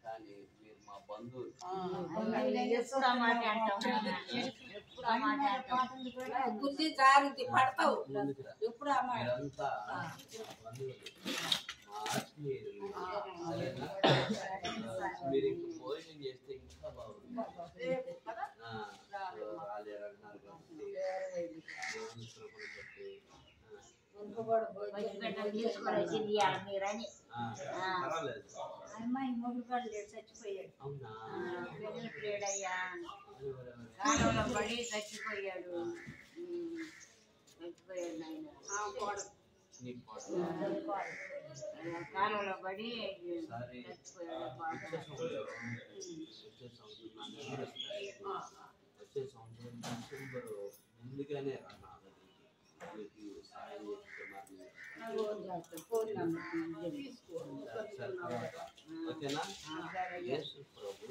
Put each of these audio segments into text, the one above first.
కానీ మీరు మా బంధువులు. బుద్ధి జారి పడతావు ఎప్పుడు మీరంతా బంధువులు, మా ఆత్మీయులు. మీరు ఇంకా భోజనం చేస్తే ఇంకా బాగుంది. రాలేరన్నారు కాబట్టి అమ్మాయి మొగుడు చచ్చిపోయాడు. అవునా? కాలంలో పడి చచ్చిపోయాడు. ఆయన కాలంలో పడి చచ్చిపోయాడు. వచ్చే సంవత్సరం డిసెంబర్ ముందుగానే సాయం ఓకేనా? యేసు ప్రభు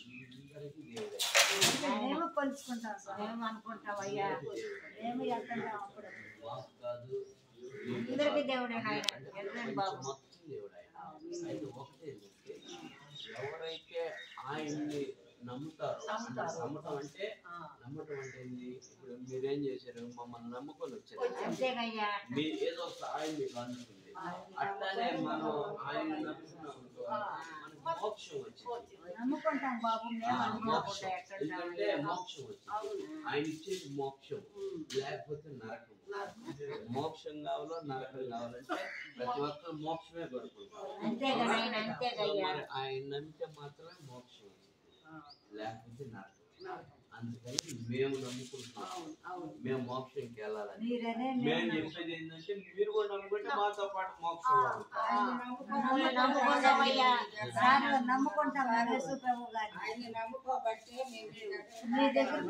అందరికీ దేవుడే. మేము కొలుచుకుంటాం సార్. మేము అనుకుంటాం అయ్యా, మేము వెళ్తుంటాం. అప్పుడు కాదు, అందరికీ దేవుడే మొత్తం దేవుడే. అయితే ఒకటే ఎవరైతే ఆయన్ని నమ్ముతారు. నమ్మటం అంటే ఏంది? ఇప్పుడు మీరేం చేశారు? మమ్మల్ని నమ్ముకొని వచ్చారు. మీ ఏదో సహాయం మీకు అందుతుంది. అట్లానే మనం ఆయన నమ్ముకున్నాం, మనకు మోక్షం వచ్చింది. నమ్ముకుంటాం బాబు. ఎందుకంటే మోక్షం వచ్చింది. ఆయన ఇచ్చేది మోక్షం, లేకపోతే నరకం. మోక్షం కావాలో నరకం కావాలంటే ప్రతి ఒక్కరు మోక్షమే కోరుకుంటారు. ఆయన నమ్మితే మాత్రమే మోక్షం వచ్చింది, లేకపోతే నరకం. అందుకని మేము నమ్ముకుంటున్నాం, మేము మోక్షంకి వెళ్ళాలని. మేము చెప్పేది ఏంటంటే మీరు కూడా నమ్ముకుంటే మాతో పాటు మోక్షం. నమ్ముకుంటాం నమ్ముకోబట్టి మీ దగ్గర